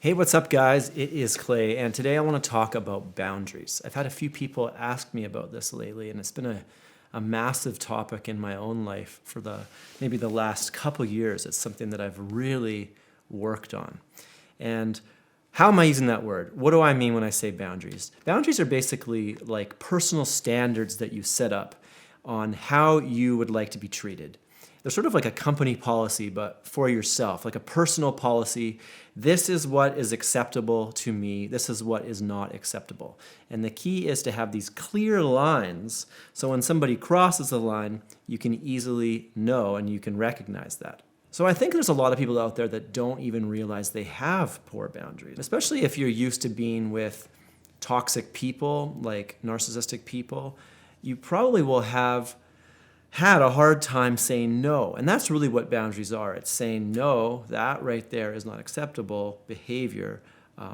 Hey, what's up, guys? It is Clay, and today I want to talk about boundaries. I've had a few people ask me about this lately, and it's been a massive topic in my own life for maybe the last couple years. It's something that I've really worked on. And how am I using that word? What do I mean when I say boundaries? Boundaries are basically like personal standards that you set up on how you would like to be treated. They're sort of like a company policy, but for yourself, like a personal policy. This is what is acceptable to me. This is what is not acceptable. And the key is to have these clear lines, so when somebody crosses the line, you can easily know and you can recognize that. So I think there's a lot of people out there that don't even realize they have poor boundaries, especially if you're used to being with toxic people, like narcissistic people. You probably will have had a hard time saying no. And that's really what boundaries are. It's saying no, that right there is not acceptable behavior.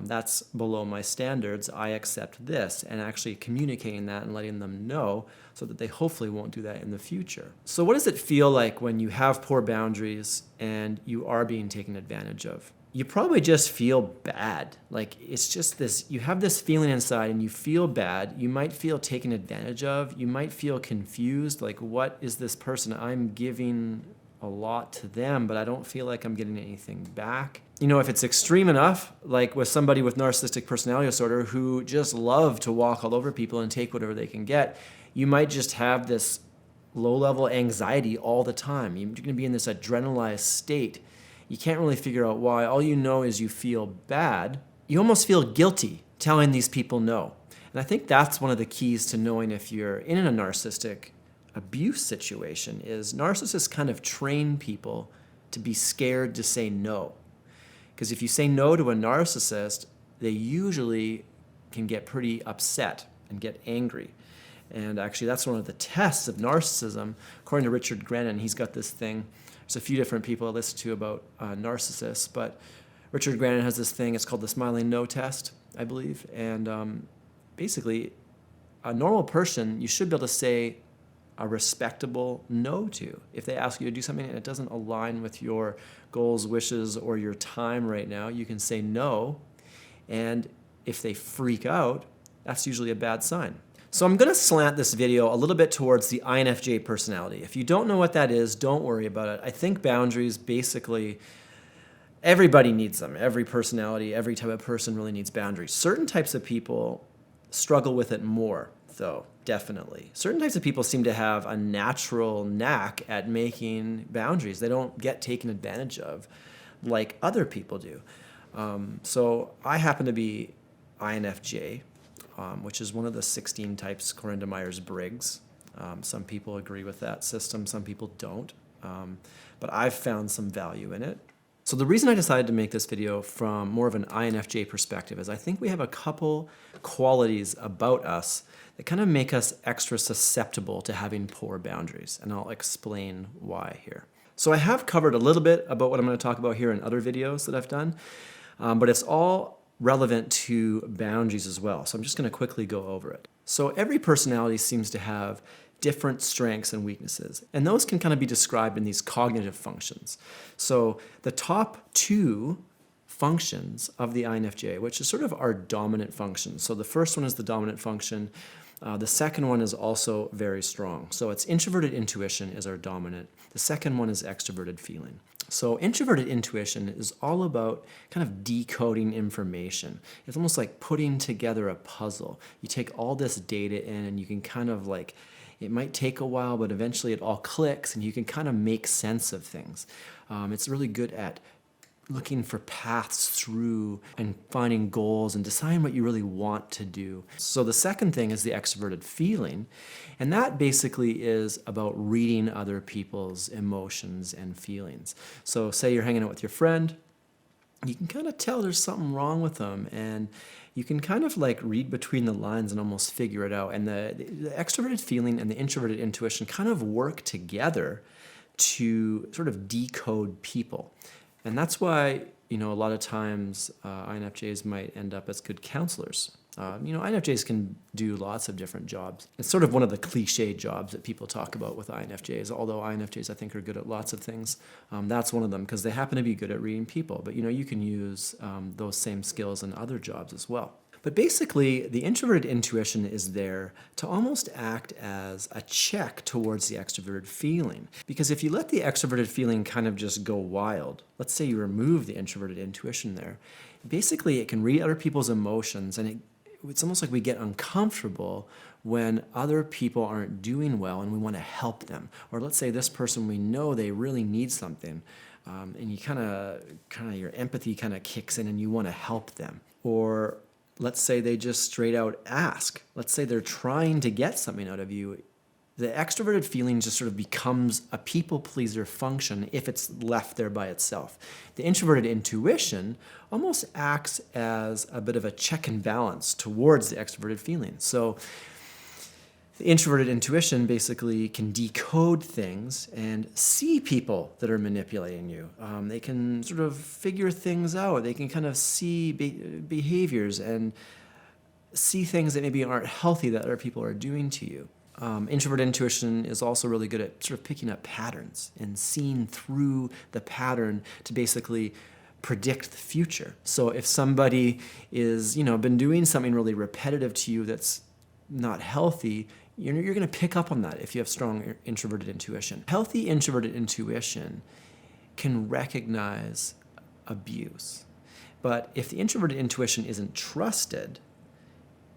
That's below my standards. I accept this, and actually communicating that and letting them know so that they hopefully won't do that in the future. So what does it feel like when you have poor boundaries and you are being taken advantage of? You probably just feel bad. Like it's just this, you have this feeling inside and you feel bad. You might feel taken advantage of. You might feel confused. Like, what is this person? I'm giving a lot to them, but I don't feel like I'm getting anything back. You know, if it's extreme enough, like with somebody with narcissistic personality disorder who just love to walk all over people and take whatever they can get, you might just have this low-level anxiety all the time. You're going to be in this adrenalized state. You can't really figure out why. All you know is you feel bad. You almost feel guilty telling these people no. And I think that's one of the keys to knowing if you're in a narcissistic abuse situation is narcissists kind of train people to be scared to say no. Because if you say no to a narcissist, they usually can get pretty upset and get angry. And actually, that's one of the tests of narcissism. According to Richard Grennan, he's got this thing. There's a few different people I listen to about narcissists, but Richard Grennan has this thing. It's called the smiling no test, I believe. And basically, a normal person, you should be able to say a respectable no to. If they ask you to do something and it doesn't align with your goals, wishes, or your time right now, you can say no. And if they freak out, that's usually a bad sign. So I'm going to slant this video a little bit towards the INFJ personality. If you don't know what that is, don't worry about it. I think boundaries, basically, everybody needs them. Every personality, every type of person really needs boundaries. Certain types of people struggle with it more, though, definitely. Certain types of people seem to have a natural knack at making boundaries. They don't get taken advantage of like other people do. So I happen to be INFJ. Which is one of the 16 types according to Myers-Briggs. Some people agree with that system, some people don't. But I've found some value in it. So the reason I decided to make this video from more of an INFJ perspective is I think we have a couple qualities about us that kind of make us extra susceptible to having poor boundaries. And I'll explain why here. So I have covered a little bit about what I'm going to talk about here in other videos that I've done, but it's all relevant to boundaries as well. So I'm just going to quickly go over it. So every personality seems to have different strengths and weaknesses, and those can kind of be described in these cognitive functions. So the top two functions of the INFJ, which is sort of our dominant function. So the first one is the dominant function. The second one is also very strong. So it's introverted intuition is our dominant. The second one is extroverted feeling. So introverted intuition is all about kind of decoding information. It's almost like putting together a puzzle. You take all this data in and you can kind of like, it might take a while, but eventually it all clicks and you can kind of make sense of things. It's really good at looking for paths through and finding goals and deciding what you really want to do. So the second thing is the extroverted feeling, and that basically is about reading other people's emotions and feelings. So say you're hanging out with your friend, you can kind of tell there's something wrong with them, and you can kind of like read between the lines and almost figure it out. And the extroverted feeling and the introverted intuition kind of work together to sort of decode people. And that's why, you know, a lot of times INFJs might end up as good counselors. INFJs can do lots of different jobs. It's sort of one of the cliche jobs that people talk about with INFJs, although INFJs, I think, are good at lots of things. That's one of them because they happen to be good at reading people. But, you can use those same skills in other jobs as well. But basically, the introverted intuition is there to almost act as a check towards the extroverted feeling. Because if you let the extroverted feeling kind of just go wild, let's say you remove the introverted intuition there, basically it can read other people's emotions, and it's almost like we get uncomfortable when other people aren't doing well and we want to help them. Or let's say this person, we know they really need something, and you kind of your empathy kind of kicks in and you want to help them. Or let's say they just straight out ask. Let's say they're trying to get something out of you. The extroverted feeling just sort of becomes a people pleaser function if it's left there by itself. The introverted intuition almost acts as a bit of a check and balance towards the extroverted feeling. So the introverted intuition basically can decode things and see people that are manipulating you. They can sort of figure things out. They can kind of see behaviors and see things that maybe aren't healthy that other people are doing to you. Introverted intuition is also really good at sort of picking up patterns and seeing through the pattern to basically predict the future. So if somebody is, been doing something really repetitive to you that's not healthy, you're going to pick up on that if you have strong introverted intuition. Healthy introverted intuition can recognize abuse. But if the introverted intuition isn't trusted,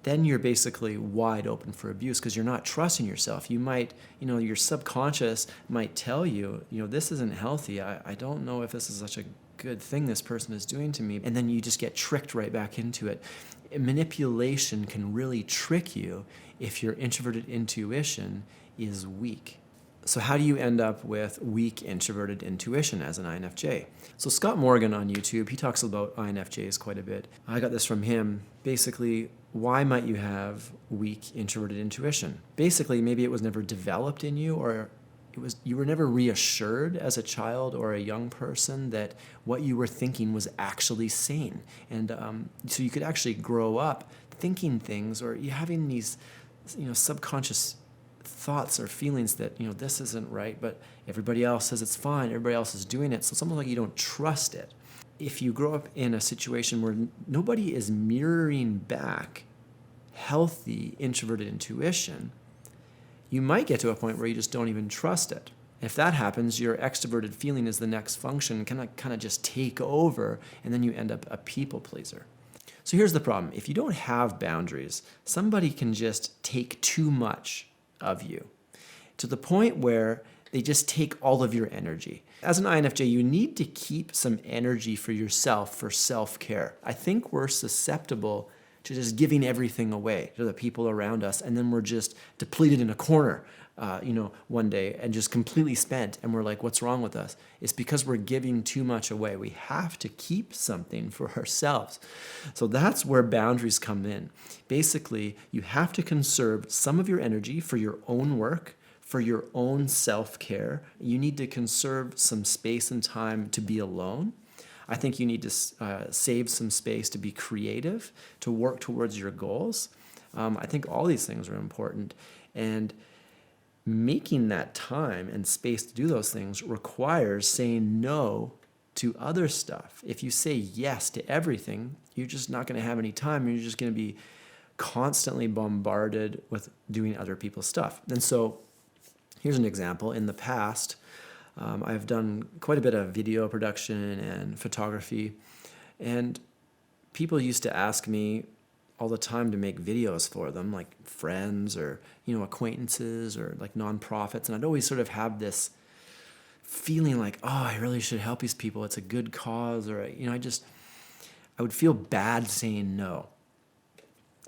then you're basically wide open for abuse because you're not trusting yourself. You might, your subconscious might tell you, this isn't healthy. I don't know if this is such a good thing this person is doing to me. And then you just get tricked right back into it. Manipulation can really trick you if your introverted intuition is weak. So how do you end up with weak introverted intuition as an INFJ? So Scott Morgan on YouTube, he talks about INFJs quite a bit. I got this from him. Basically, why might you have weak introverted intuition? Basically, maybe it was never developed in you, or you were never reassured as a child or a young person that what you were thinking was actually sane. And so you could actually grow up thinking things, or you having these subconscious thoughts or feelings that this isn't right, but everybody else says it's fine, everybody else is doing it, so it's almost like you don't trust it. If you grow up in a situation where nobody is mirroring back healthy introverted intuition, you might get to a point where you just don't even trust it. If that happens, your extroverted feeling is the next function, kind of just take over, and then you end up a people pleaser. So here's the problem. If you don't have boundaries, somebody can just take too much of you to the point where they just take all of your energy. As an INFJ, you need to keep some energy for yourself for self-care. I think we're susceptible to just giving everything away to the people around us, and then we're just depleted in a corner, one day and just completely spent, and we're like, what's wrong with us? It's because we're giving too much away. We have to keep something for ourselves. So that's where boundaries come in. Basically, you have to conserve some of your energy for your own work, for your own self-care. You need to conserve some space and time to be alone. I think you need to save some space to be creative, to work towards your goals. I think all these things are important. And making that time and space to do those things requires saying no to other stuff. If you say yes to everything, you're just not going to have any time. You're just going to be constantly bombarded with doing other people's stuff. And so here's an example. In the past, I've done quite a bit of video production and photography, and people used to ask me all the time to make videos for them, like friends or acquaintances or like nonprofits, and I'd always sort of have this feeling like, oh, I really should help these people. It's a good cause, or I would feel bad saying no.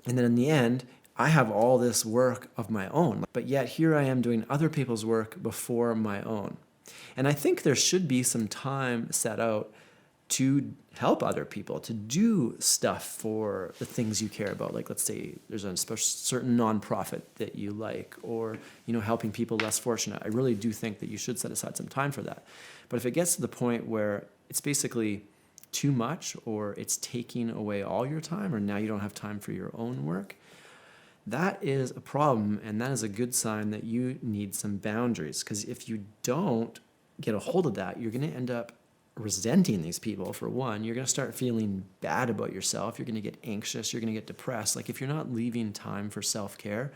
And then in the end, I have all this work of my own, but yet here I am doing other people's work before my own. And I think there should be some time set out to help other people, to do stuff for the things you care about. Like, let's say there's a certain nonprofit that you like, or, helping people less fortunate. I really do think that you should set aside some time for that. But if it gets to the point where it's basically too much, or it's taking away all your time, or now you don't have time for your own work, that is a problem, and that is a good sign that you need some boundaries. Because if you don't get a hold of that, you're going to end up resenting these people. For one, you're going to start feeling bad about yourself. You're going to get anxious. You're going to get depressed. Like if you're not leaving time for self-care,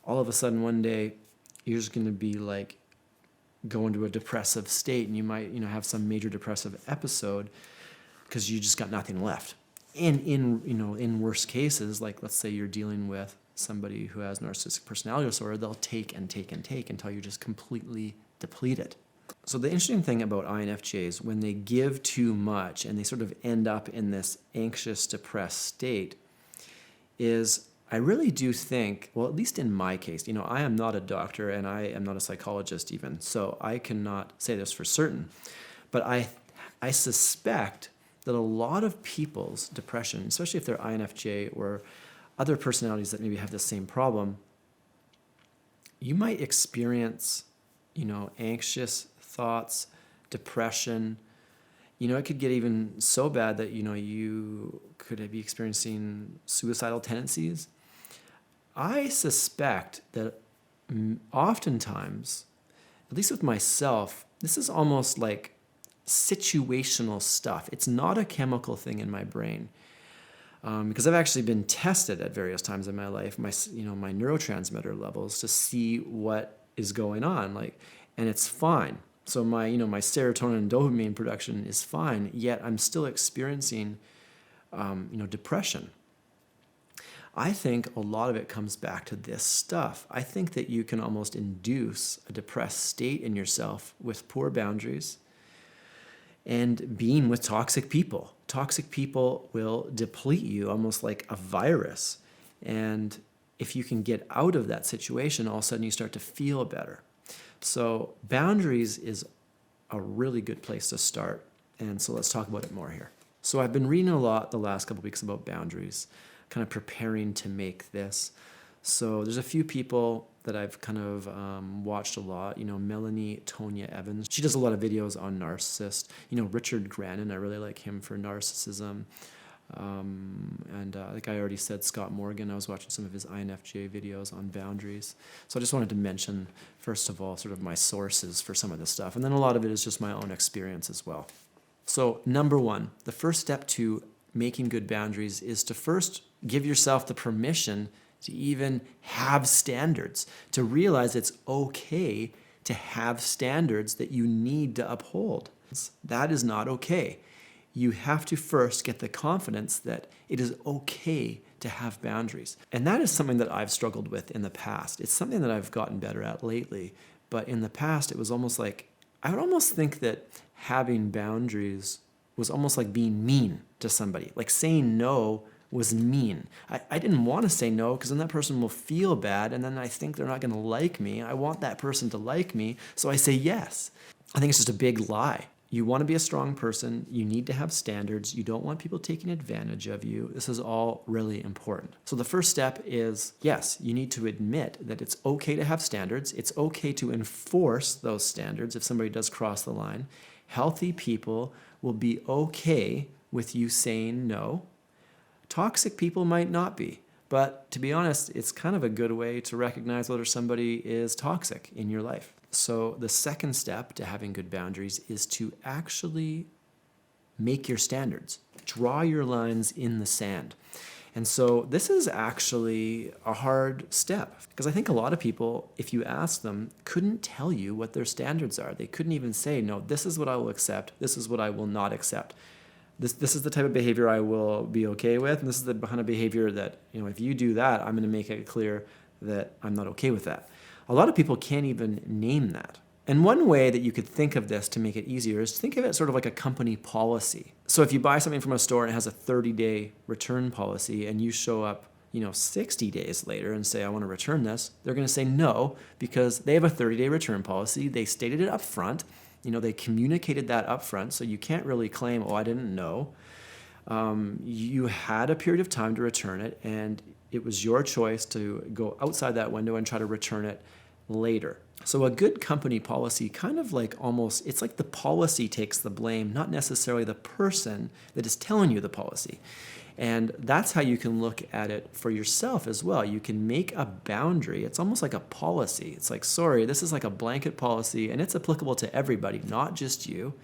all of a sudden one day you're just going to be like go into a depressive state, and you might have some major depressive episode because you just got nothing left. And in worst cases, like let's say you're dealing with somebody who has narcissistic personality disorder, they'll take and take and take until you're just completely depleted. So the interesting thing about INFJs, when they give too much and they sort of end up in this anxious, depressed state, is I really do think, well, at least in my case, I am not a doctor and I am not a psychologist even, so I cannot say this for certain, but I suspect that a lot of people's depression, especially if they're INFJ or other personalities that maybe have the same problem, you might experience, anxious thoughts, depression. It could get even so bad that, you could be experiencing suicidal tendencies. I suspect that oftentimes, at least with myself, this is almost like situational stuff. It's not a chemical thing in my brain. Because I've actually been tested at various times in my life, my neurotransmitter levels to see what is going on, and it's fine. So my serotonin and dopamine production is fine, yet I'm still experiencing, depression. I think a lot of it comes back to this stuff. I think that you can almost induce a depressed state in yourself with poor boundaries and being with toxic people. Toxic people will deplete you almost like a virus. And if you can get out of that situation, all of a sudden you start to feel better. So boundaries is a really good place to start. And so let's talk about it more here. So I've been reading a lot the last couple of weeks about boundaries, kind of preparing to make this. So there's a few people that I've kind of watched a lot. Melanie Tonya Evans. She does a lot of videos on narcissists. Richard Grannon, I really like him for narcissism. And like I already said, Scott Morgan, I was watching some of his INFJ videos on boundaries. So I just wanted to mention, first of all, sort of my sources for some of this stuff. And then a lot of it is just my own experience as well. So number one, the first step to making good boundaries is to first give yourself the permission to even have standards, to realize it's okay to have standards that you need to uphold. That is not okay. You have to first get the confidence that it is okay to have boundaries. And that is something that I've struggled with in the past. It's something that I've gotten better at lately. But in the past, it was almost like, I would almost think that having boundaries was almost like being mean to somebody. Like saying no was mean. I didn't want to say no because then that person will feel bad and then I think they're not going to like me. I want that person to like me, so I say yes. I think it's just a big lie. You want to be a strong person. You need to have standards. You don't want people taking advantage of you. This is all really important. So the first step is, yes, you need to admit that it's okay to have standards. It's okay to enforce those standards if somebody does cross the line. Healthy people will be okay with you saying no. Toxic people might not be, but to be honest, it's kind of a good way to recognize whether somebody is toxic in your life. So the second step to having good boundaries is to actually make your standards. Draw your lines in the sand. And so this is actually a hard step because I think a lot of people, if you ask them, couldn't tell you what their standards are. They couldn't even say, no, this is what I will accept. This is what I will not accept. This is the type of behavior I will be okay with, and this is the kind of behavior that, if you do that, I'm going to make it clear that I'm not okay with that. A lot of people can't even name that. And one way that you could think of this to make it easier is to think of it sort of like a company policy. So if you buy something from a store and it has a 30-day return policy and you show up, 60 days later and say, I want to return this, they're going to say no because they have a 30-day return policy. They stated it up front. They communicated that up front, so you can't really claim, I didn't know. You had a period of time to return it, and it was your choice to go outside that window and try to return it later. So a good company policy kind of like almost, it's like the policy takes the blame, not necessarily the person that is telling you the policy. And that's how you can look at it for yourself as well. You can make a boundary. It's almost like a policy. It's like, sorry, this is like a blanket policy and it's applicable to everybody, not just you.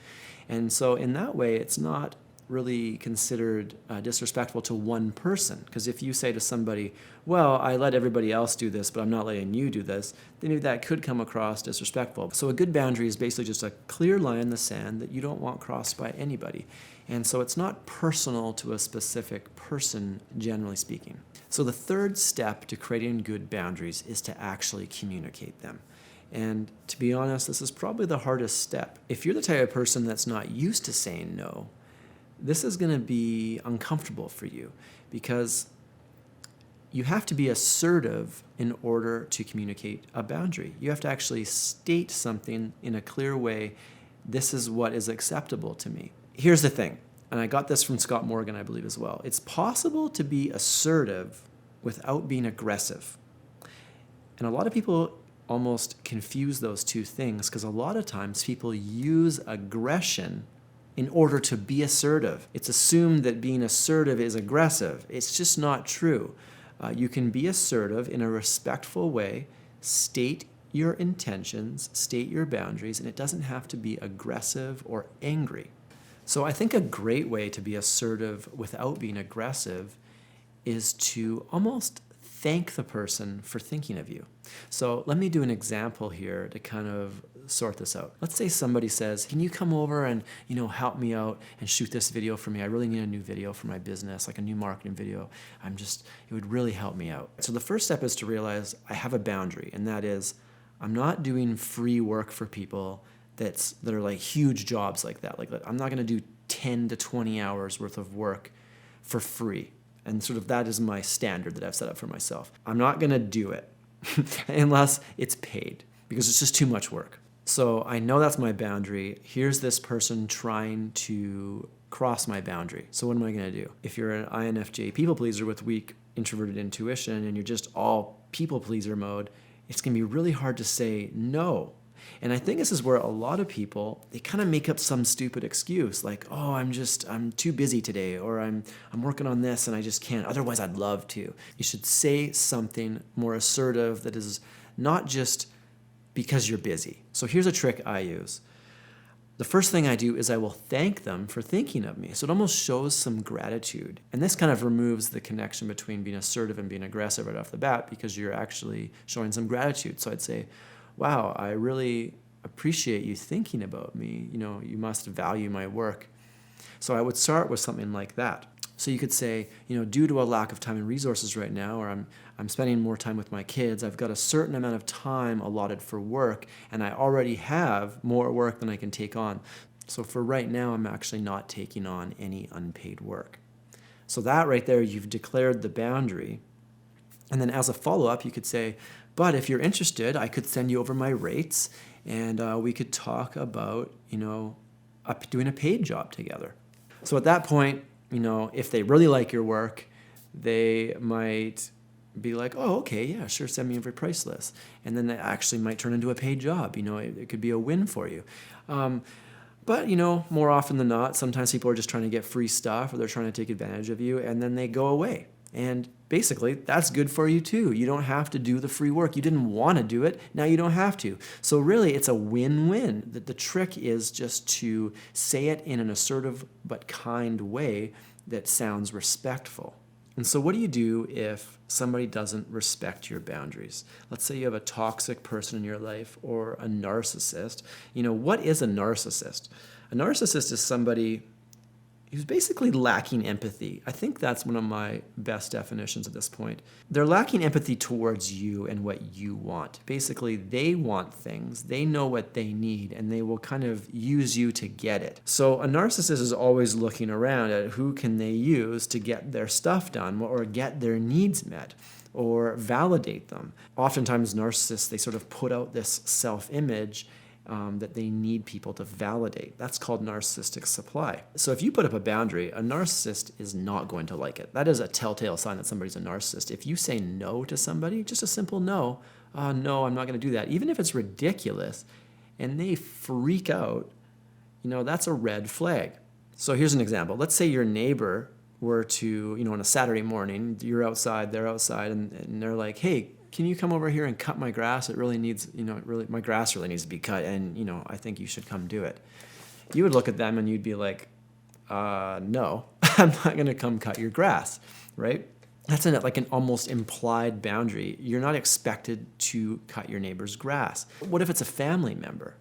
And so in that way, it's not really considered disrespectful to one person. Because if you say to somebody, well, I let everybody else do this, but I'm not letting you do this, then that could come across disrespectful. So a good boundary is basically just a clear line in the sand that you don't want crossed by anybody. And so it's not personal to a specific person, generally speaking. So the third step to creating good boundaries is to actually communicate them. And to be honest, this is probably the hardest step. If you're the type of person that's not used to saying no, this is going to be uncomfortable for you because you have to be assertive in order to communicate a boundary. You have to actually state something in a clear way. This is what is acceptable to me. Here's the thing, and I got this from Scott Morgan, I believe, as well. It's possible to be assertive without being aggressive. And a lot of people almost confuse those two things because a lot of times people use aggression in order to be assertive. It's assumed that being assertive is aggressive. It's just not true. You can be assertive in a respectful way, state your intentions, state your boundaries, and it doesn't have to be aggressive or angry. So I think a great way to be assertive without being aggressive is to almost thank the person for thinking of you. So let me do an example here to kind of sort this out. Let's say somebody says, can you come over and help me out and shoot this video for me? I really need a new video for my business, like a new marketing video. It would really help me out. So the first step is to realize I have a boundary, and that is I'm not doing free work for people that are like huge jobs like that. Like I'm not going to do 10 to 20 hours worth of work for free. And sort of that is my standard that I've set up for myself. I'm not going to do it unless it's paid because it's just too much work. So I know that's my boundary. Here's this person trying to cross my boundary. So what am I going to do? If you're an INFJ people pleaser with weak introverted intuition and you're just all people pleaser mode, it's going to be really hard to say no. And I think this is where a lot of people, they kind of make up some stupid excuse like, oh, I'm too busy today, or I'm working on this and I just can't. Otherwise, I'd love to. You should say something more assertive that is not just because you're busy. So here's a trick I use. The first thing I do is I will thank them for thinking of me. So it almost shows some gratitude. And this kind of removes the connection between being assertive and being aggressive right off the bat because you're actually showing some gratitude. So I'd say, wow, I really appreciate you thinking about me. You must value my work. So I would start with something like that. So you could say, due to a lack of time and resources right now, or I'm spending more time with my kids, I've got a certain amount of time allotted for work, and I already have more work than I can take on. So for right now, I'm actually not taking on any unpaid work. So that right there, you've declared the boundary. And then as a follow-up, you could say, but if you're interested, I could send you over my rates and we could talk about, doing a paid job together. So at that point, if they really like your work, they might be like, oh, okay, yeah, sure, send me over a price list. And then that actually might turn into a paid job. It could be a win for you. But, more often than not, sometimes people are just trying to get free stuff or they're trying to take advantage of you and then they go away. And basically, that's good for you too. You don't have to do the free work. You didn't want to do it. Now you don't have to. So really, it's a win-win. The trick is just to say it in an assertive but kind way that sounds respectful. And so what do you do if somebody doesn't respect your boundaries? Let's say you have a toxic person in your life or a narcissist. What is a narcissist? A narcissist is somebody who's basically lacking empathy. I think that's one of my best definitions at this point. They're lacking empathy towards you and what you want. Basically, they want things, they know what they need, and they will kind of use you to get it. So a narcissist is always looking around at who can they use to get their stuff done or get their needs met or validate them. Oftentimes narcissists, they sort of put out this self-image that they need people to validate. That's called narcissistic supply. So if you put up a boundary, a narcissist is not going to like it. That is a telltale sign that somebody's a narcissist. If you say no to somebody, just a simple no, oh, no, I'm not going to do that. Even if it's ridiculous and they freak out, that's a red flag. So here's an example. Let's say your neighbor were to, on a Saturday morning, you're outside, they're outside, and they're like, hey, can you come over here and cut my grass? It really needs, my grass really needs to be cut, and, I think you should come do it. You would look at them and you'd be like, no, I'm not going to come cut your grass, right? That's like an almost implied boundary. You're not expected to cut your neighbor's grass. What if it's a family member?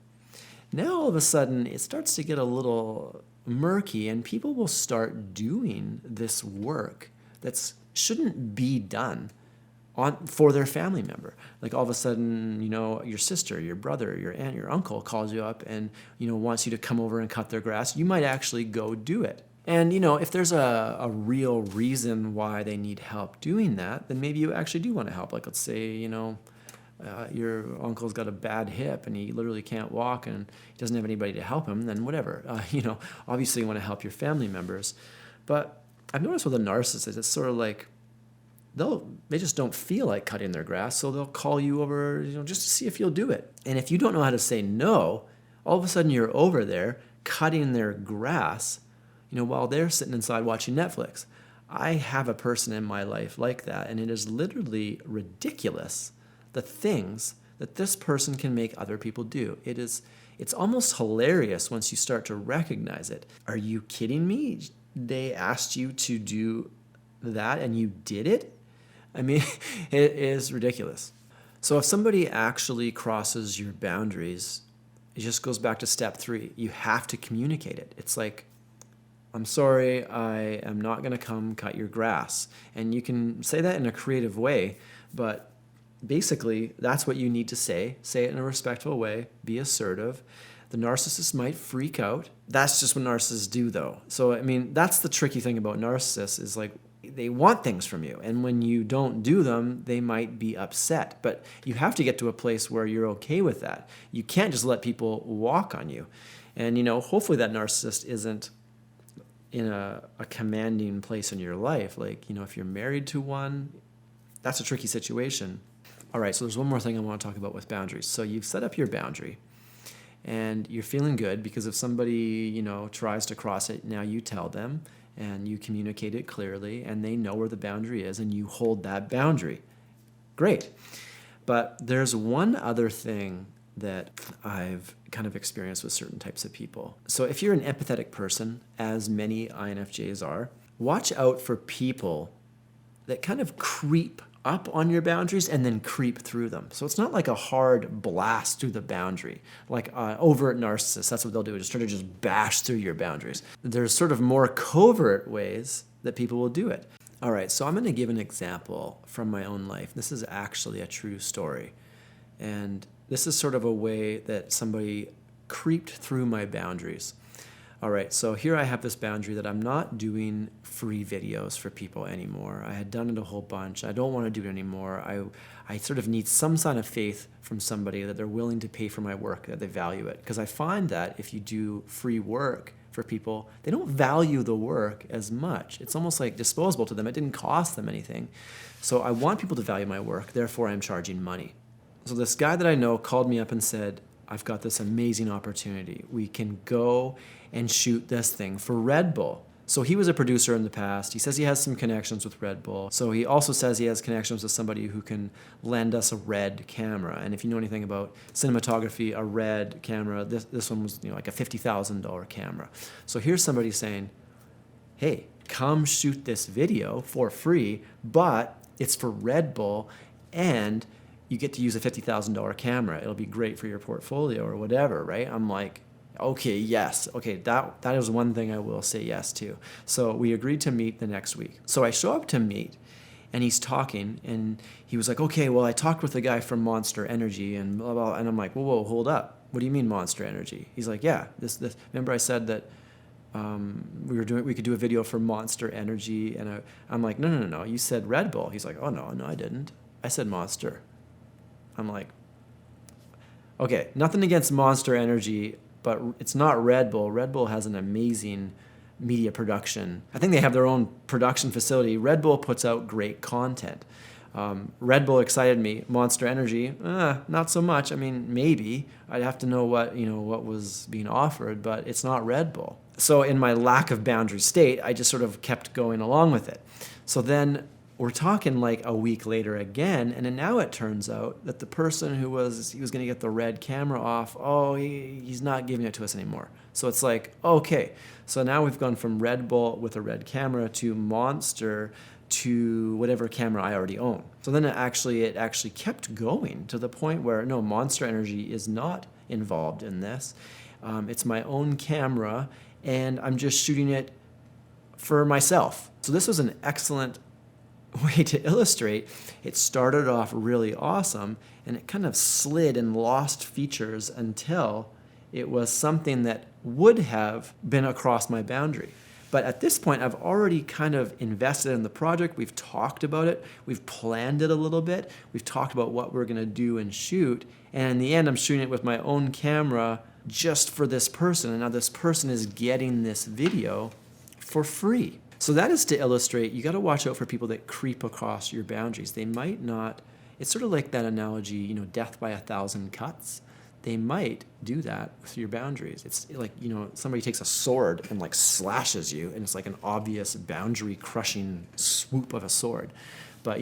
Now, all of a sudden, it starts to get a little murky, and people will start doing this work that shouldn't be done for their family member. Like all of a sudden, your sister, your brother, your aunt, your uncle calls you up and, wants you to come over and cut their grass. You might actually go do it. And, if there's a real reason why they need help doing that, then maybe you actually do want to help. Like, let's say, your uncle's got a bad hip and he literally can't walk and he doesn't have anybody to help him, then whatever. Obviously you want to help your family members. But I've noticed with a narcissist, it's sort of like they just don't feel like cutting their grass, so they'll call you over, just to see if you'll do it. And if you don't know how to say no, all of a sudden you're over there cutting their grass, while they're sitting inside watching Netflix. I have a person in my life like that, and it is literally ridiculous the things that this person can make other people do. It's almost hilarious once you start to recognize it. Are you kidding me? They asked you to do that and you did it? I mean, it is ridiculous. So if somebody actually crosses your boundaries, it just goes back to step 3. You have to communicate it. It's like, I'm sorry, I am not going to come cut your grass. And you can say that in a creative way, but basically, that's what you need to say. Say it in a respectful way. Be assertive. The narcissist might freak out. That's just what narcissists do, though. So, I mean, that's the tricky thing about narcissists is like they want things from you. And when you don't do them, they might be upset. But you have to get to a place where you're okay with that. You can't just let people walk on you. And, hopefully that narcissist isn't in a commanding place in your life. Like, if you're married to one, that's a tricky situation. All right, so there's one more thing I want to talk about with boundaries. So you've set up your boundary, and you're feeling good because if somebody, tries to cross it, now you tell them, and you communicate it clearly, and they know where the boundary is, and you hold that boundary. Great. But there's one other thing that I've kind of experienced with certain types of people. So if you're an empathetic person, as many INFJs are, watch out for people that kind of creep up on your boundaries and then creep through them. So it's not like a hard blast through the boundary, like overt narcissists. That's what they'll do, just try to just bash through your boundaries. There's sort of more covert ways that people will do it. All right, so I'm going to give an example from my own life. This is actually a true story. And this is sort of a way that somebody creeped through my boundaries. All right, so here I have this boundary that I'm not doing free videos for people anymore. I had done it a whole bunch. I don't want to do it anymore. I sort of need some sign of faith from somebody that they're willing to pay for my work, that they value it. Because I find that if you do free work for people, they don't value the work as much. It's almost like disposable to them. It didn't cost them anything. So I want people to value my work, therefore I'm charging money. So this guy that I know called me up and said, I've got this amazing opportunity. We can go and shoot this thing for Red Bull. So he was a producer in the past. He says he has some connections with Red Bull. So he also says he has connections with somebody who can lend us a red camera. And if you know anything about cinematography, a red camera, this one was like a $50,000 camera. So here's somebody saying, hey, come shoot this video for free, but it's for Red Bull and you get to use a $50,000 camera. It'll be great for your portfolio or whatever, right? I'm like, okay, yes. Okay, that is one thing I will say yes to. So we agreed to meet the next week. So I show up to meet, and he's talking, and he was like, okay, well, I talked with the guy from Monster Energy, and blah, blah, and I'm like, whoa, hold up. What do you mean Monster Energy? He's like, yeah, this. Remember I said that we could do a video for Monster Energy, and I'm like, no, you said Red Bull. He's like, oh, no, I didn't. I said Monster. I'm like, okay, nothing against Monster Energy, but it's not Red Bull. Red Bull has an amazing media production. I think they have their own production facility. Red Bull puts out great content. Red Bull excited me. Monster Energy, not so much. I mean, maybe. I'd have to know what was being offered, but it's not Red Bull. So in my lack of boundary state, I just sort of kept going along with it. So then we're talking like a week later again, and then now it turns out that the person he was going to get the red camera off, he's not giving it to us anymore. So it's like, okay. So now we've gone from Red Bull with a red camera to Monster to whatever camera I already own. So then it actually kept going to the point where, no, Monster Energy is not involved in this. It's my own camera, and I'm just shooting it for myself. So this was an excellent way to illustrate. It started off really awesome, and it kind of slid and lost features until it was something that would have been across my boundary. But at this point, I've already kind of invested in the project. We've talked about it. We've planned it a little bit. We've talked about what we're going to do and shoot. And in the end, I'm shooting it with my own camera just for this person. And now this person is getting this video for free. So that is to illustrate, you got to watch out for people that creep across your boundaries. They might not, it's sort of like that analogy, death by 1,000 cuts. They might do that with your boundaries. It's like, somebody takes a sword and like slashes you, and it's like an obvious boundary crushing swoop of a sword. But,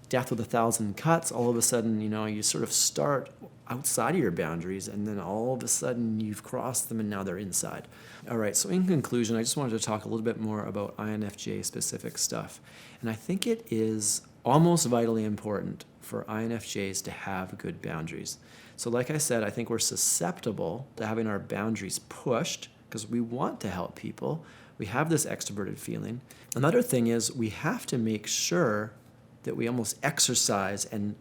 death with 1,000 cuts, all of a sudden, you sort of start outside of your boundaries, and then all of a sudden you've crossed them and now they're inside. All right, so in conclusion, I just wanted to talk a little bit more about INFJ specific stuff. And I think it is almost vitally important for INFJs to have good boundaries. So like I said, I think we're susceptible to having our boundaries pushed because we want to help people. We have this extroverted feeling. Another thing is we have to make sure that we almost exercise and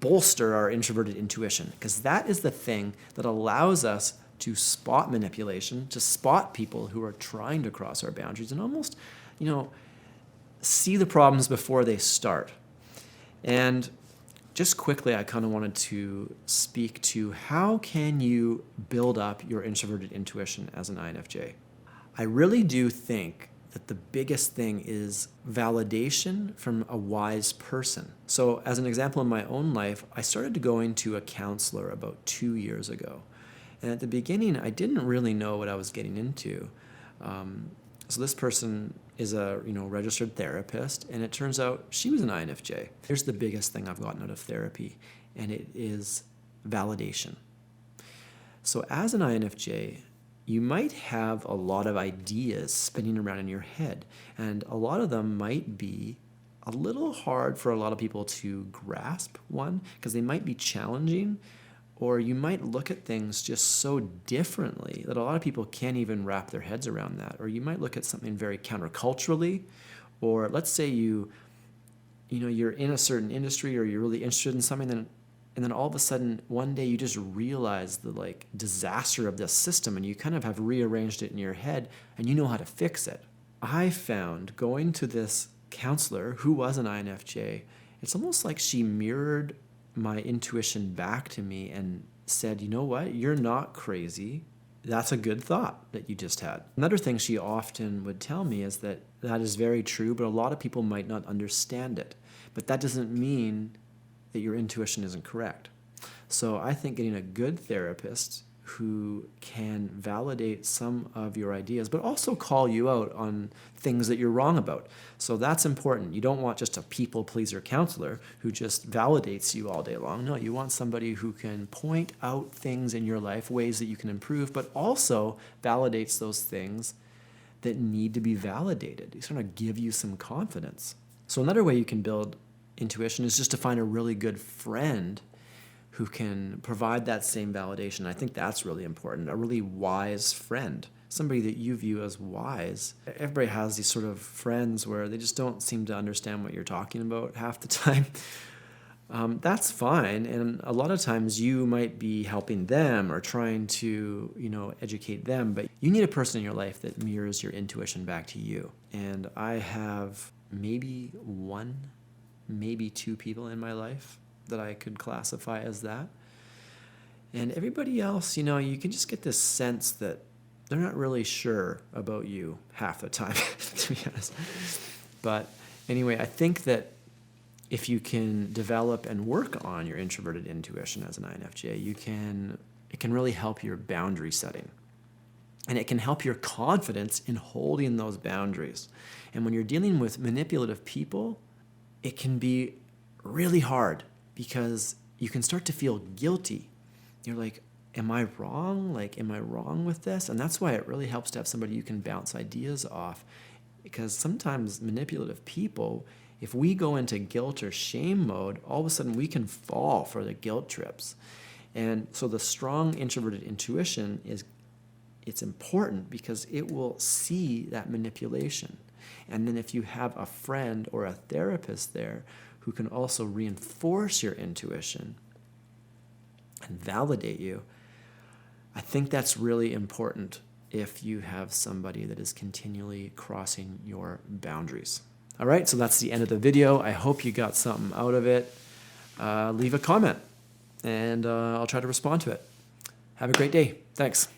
bolster our introverted intuition, because that is the thing that allows us to spot manipulation, to spot people who are trying to cross our boundaries, and almost, see the problems before they start. And just quickly, I kind of wanted to speak to how can you build up your introverted intuition as an INFJ. I really do think that the biggest thing is validation from a wise person. So as an example in my own life, I started going to a counselor about 2 years ago. And at the beginning, I didn't really know what I was getting into. So this person is a registered therapist, and it turns out she was an INFJ. Here's the biggest thing I've gotten out of therapy, and it is validation. So as an INFJ, you might have a lot of ideas spinning around in your head, and a lot of them might be a little hard for a lot of people to grasp, one, because they might be challenging, or you might look at things just so differently that a lot of people can't even wrap their heads around that. Or you might look at something very counterculturally, or let's say you're in a certain industry or you're really interested in something, and then all of a sudden one day you just realize the disaster of this system, and you kind of have rearranged it in your head and you know how to fix it. I found going to this counselor who was an INFJ, it's almost like she mirrored my intuition back to me and said, you know what, you're not crazy. That's a good thought that you just had. Another thing she often would tell me is that is very true, but a lot of people might not understand it. But that doesn't mean that your intuition isn't correct. So I think getting a good therapist who can validate some of your ideas, but also call you out on things that you're wrong about. So that's important. You don't want just a people pleaser counselor who just validates you all day long. No, you want somebody who can point out things in your life, ways that you can improve, but also validates those things that need to be validated. He's trying to give you some confidence. So another way you can build intuition is just to find a really good friend who can provide that same validation. I think that's really important. A really wise friend, somebody that you view as wise. Everybody has these sort of friends where they just don't seem to understand what you're talking about half the time. That's fine. And a lot of times you might be helping them or trying to, educate them, but you need a person in your life that mirrors your intuition back to you. And I have maybe one, maybe two people in my life that I could classify as that. And everybody else, you can just get this sense that they're not really sure about you half the time, to be honest. But anyway, I think that if you can develop and work on your introverted intuition as an INFJ, it can really help your boundary setting. And it can help your confidence in holding those boundaries. And when you're dealing with manipulative people, it can be really hard because you can start to feel guilty. You're like, am I wrong? Like, am I wrong with this? And that's why it really helps to have somebody you can bounce ideas off. Because sometimes manipulative people, if we go into guilt or shame mode, all of a sudden we can fall for the guilt trips. And so the strong introverted intuition it's important because it will see that manipulation. And then if you have a friend or a therapist there who can also reinforce your intuition and validate you, I think that's really important if you have somebody that is continually crossing your boundaries. All right, so that's the end of the video. I hope you got something out of it. Leave a comment, and I'll try to respond to it. Have a great day. Thanks.